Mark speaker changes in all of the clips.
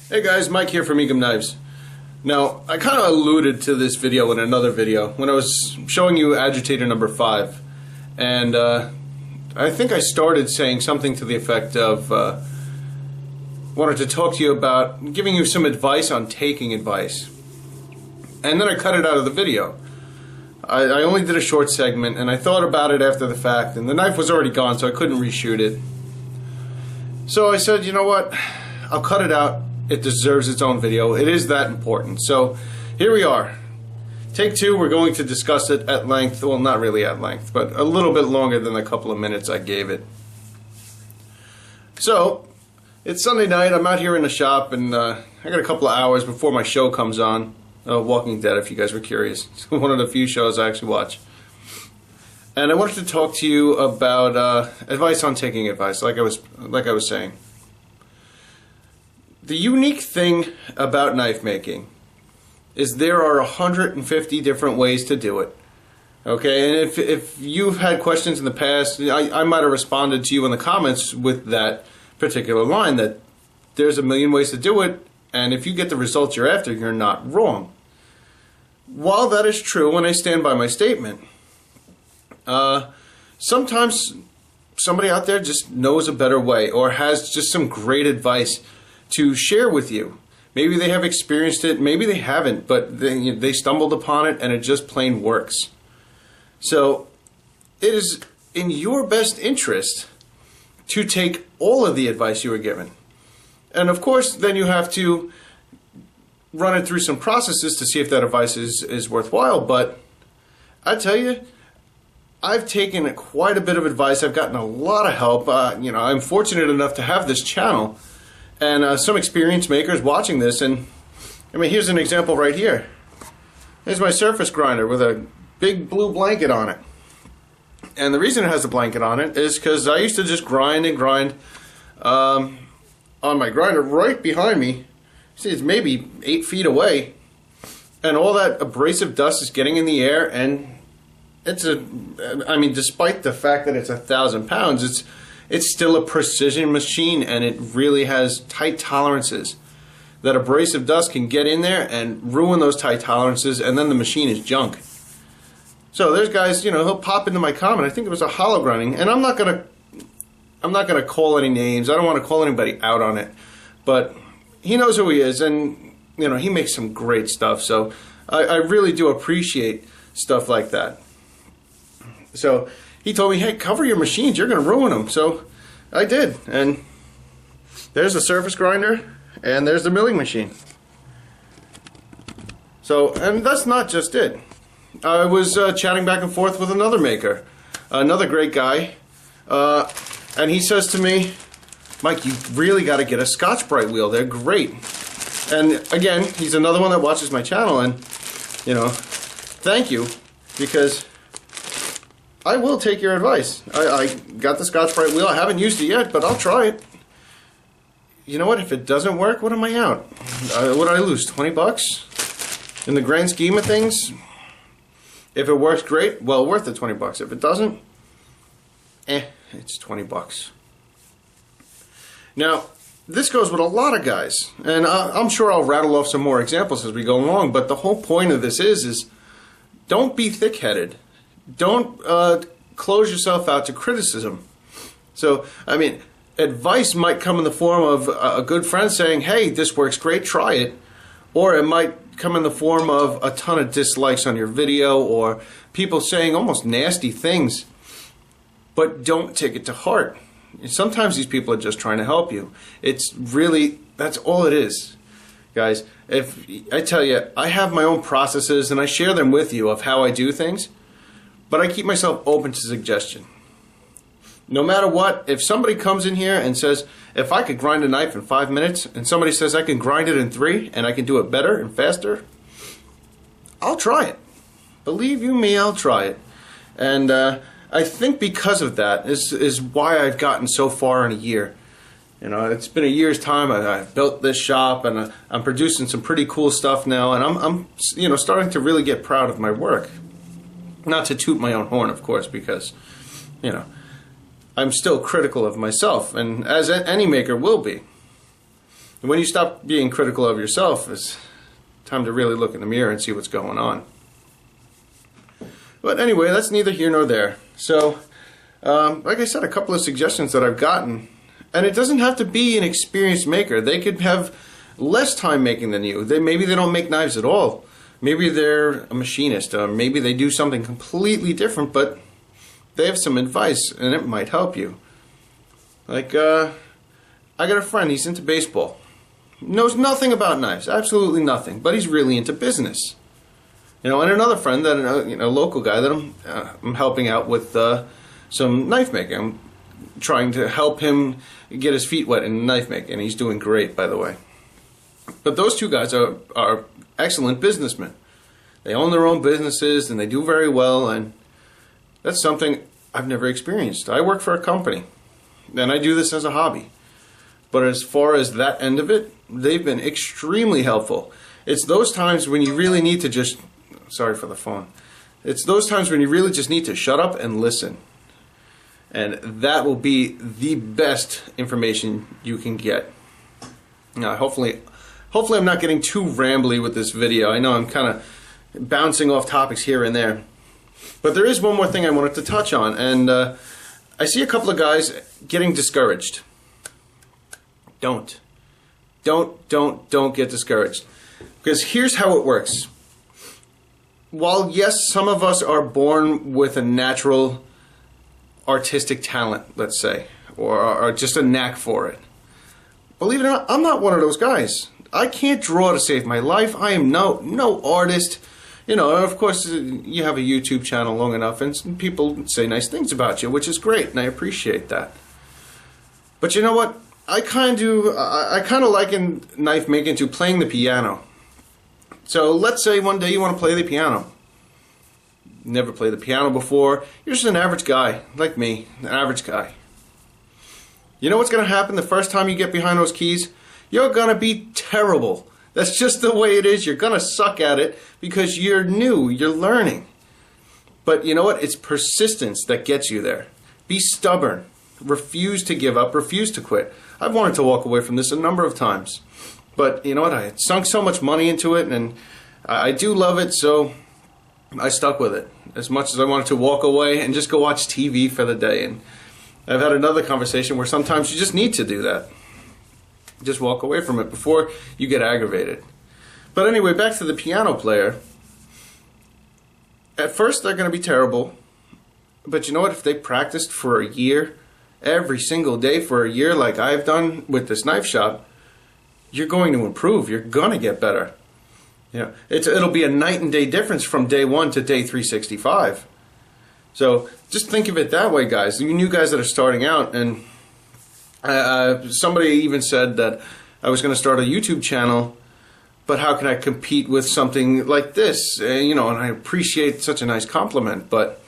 Speaker 1: Hey guys, Mike here from Ekim Knives. Now, I kind of alluded to this video in another video when I was showing you agitator number 5, and I think I started saying something to the effect of wanted to talk to you about giving you some advice on taking advice, and then I cut it out of the video. I only did a short segment, and I thought about it after the fact, and the knife was already gone, so I couldn't reshoot it. So I said, you know what, I'll cut it out. It deserves its own video. It is that important. So here we are. Take 2. We're going to discuss it at length. Well, not really at length, but a little bit longer than the couple of minutes I gave it. So it's Sunday night. I'm out here in the shop, and I got a couple of hours before my show comes on. Walking Dead, if you guys were curious. It's one of the few shows I actually watch. And I wanted to talk to you about advice on taking advice, like I was saying. The unique thing about knife making is there are 150 different ways to do it. Okay, and if you've had questions in the past, I might have responded to you in the comments with that particular line that there's a million ways to do it, and if you get the results you're after, you're not wrong. While that is true, and I stand by my statement, sometimes somebody out there just knows a better way or has just some great advice to share with you. Maybe they have experienced it, maybe they haven't, but they stumbled upon it and it just plain works. So it is in your best interest to take all of the advice you were given. And of course, then you have to run it through some processes to see if that advice is worthwhile. But I tell you, I've taken quite a bit of advice. I've gotten a lot of help. I'm fortunate enough to have this channel and some experienced makers watching this. And I mean, here's an example right here. Here's my surface grinder with a big blue blanket on it. And the reason it has a blanket on it is because I used to just grind and grind on my grinder right behind me. See, it's maybe 8 feet away, and all that abrasive dust is getting in the air, and I mean, despite the fact that it's 1,000 pounds, it's still a precision machine, and it really has tight tolerances. That abrasive dust can get in there and ruin those tight tolerances, and then the machine is junk. So there's guys, he'll pop into my comment. I think it was a hollow grinding, and I'm not gonna call any names. I don't want to call anybody out on it, but he knows who he is, and he makes some great stuff. So I really do appreciate stuff like that. So he told me, hey, cover your machines, you're going to ruin them. So I did, and there's the surface grinder, and there's the milling machine. So, and that's not just it. I was chatting back and forth with another maker, another great guy, and he says to me, Mike, you really got to get a Scotch-Brite wheel. They're great. And again, he's another one that watches my channel, and thank you, because I will take your advice. I got the Scotch-Brite wheel. I haven't used it yet, but I'll try it. You know what? If it doesn't work, what am I out? What did I lose? 20 bucks? In the grand scheme of things, if it works, great. Well, worth the 20 bucks. If it doesn't, it's 20 bucks. Now, this goes with a lot of guys, and I'm sure I'll rattle off some more examples as we go along, but the whole point of this is don't be thick-headed. Don't close yourself out to criticism. So, I mean, advice might come in the form of a good friend saying, hey, this works great, try it. Or it might come in the form of a ton of dislikes on your video, or people saying almost nasty things. But don't take it to heart. Sometimes these people are just trying to help you. It's really, that's all it is. Guys, if I tell you, I have my own processes and I share them with you of how I do things, but I keep myself open to suggestion. No matter what, if somebody comes in here and says, if I could grind a knife in 5 minutes, and somebody says I can grind it in 3 and I can do it better and faster, I'll try it. Believe you me, I'll try it. And I think because of that is why I've gotten so far in a year. It's been a year's time. I've built this shop, and I'm producing some pretty cool stuff now, and I'm starting to really get proud of my work. Not to toot my own horn, of course, because I'm still critical of myself, and as any maker will be. And when you stop being critical of yourself, it's time to really look in the mirror and see what's going on. But anyway, that's neither here nor there. So, like I said, a couple of suggestions that I've gotten. And it doesn't have to be an experienced maker. They could have less time making than you. Maybe they don't make knives at all. Maybe they're a machinist. Maybe they do something completely different, but they have some advice and it might help you. Like, I got a friend, he's into baseball. Knows nothing about knives, absolutely nothing, but he's really into business. You know, and another friend, that a local guy that I'm helping out with some knife making. I'm trying to help him get his feet wet in knife making, and he's doing great, by the way. But those two guys are excellent businessmen. They own their own businesses, and they do very well, and that's something I've never experienced. I work for a company, and I do this as a hobby. But as far as that end of it, they've been extremely helpful. It's those times when you really need to just... Sorry for the phone. It's those times when you really just need to shut up and listen. And that will be the best information you can get. Now, hopefully I'm not getting too rambly with this video. I know I'm kind of bouncing off topics here and there. But there is one more thing I wanted to touch on. And I see a couple of guys getting discouraged. Don't get discouraged. Because here's how it works. While yes, some of us are born with a natural artistic talent, let's say, or just a knack for it. Believe it or not, I'm not one of those guys. I can't draw to save my life. I am no artist. You know, of course, you have a YouTube channel long enough and people say nice things about you, which is great, and I appreciate that. But you know what? I kind of liken knife making to playing the piano. So let's say one day you want to play the piano. Never played the piano before. You're just an average guy, like me, an average guy. You know what's going to happen the first time you get behind those keys? You're going to be terrible. That's just the way it is. You're going to suck at it because you're new, you're learning. But you know what? It's persistence that gets you there. Be stubborn. Refuse to give up. Refuse to quit. I've wanted to walk away from this a number of times. But you know what? I had sunk so much money into it, and I do love it, so I stuck with it. As much as I wanted to walk away and just go watch TV for the day. And I've had another conversation where sometimes you just need to do that. Just walk away from it before you get aggravated. But anyway, back to the piano player. At first, they're going to be terrible. But you know what? If they practiced for a year, every single day for a year like I've done with this knife shop, you're going to improve. You're going to get better. You know, it'll be a night and day difference from day 1 to day 365. So just think of it that way, guys. You new guys that are starting out, and somebody even said that I was going to start a YouTube channel, but how can I compete with something like this? You know, and I appreciate such a nice compliment, but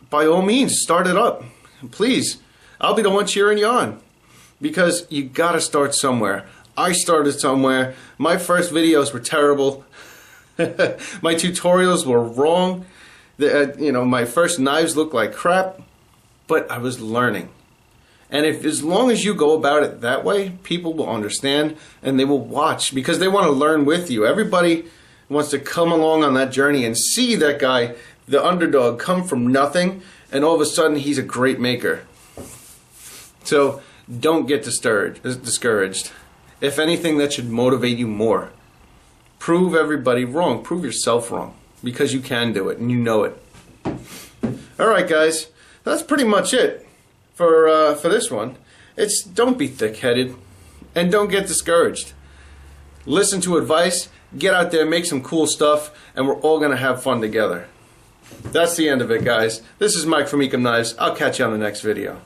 Speaker 1: by all means, start it up. Please. I'll be the one cheering you on, because you got to start somewhere. I started somewhere. My first videos were terrible. My tutorials were wrong. You know, my first knives looked like crap, but I was learning. And as long as you go about it that way, people will understand and they will watch because they want to learn with you. Everybody wants to come along on that journey and see that guy, the underdog, come from nothing and all of a sudden he's a great maker. So don't get discouraged. If anything, that should motivate you more. Prove everybody wrong. Prove yourself wrong. Because you can do it and you know it. Alright guys, that's pretty much it for this one. Don't be thick-headed and don't get discouraged. Listen to advice, get out there, make some cool stuff, and we're all going to have fun together. That's the end of it, guys. This is Mike from Ekim Knives. I'll catch you on the next video.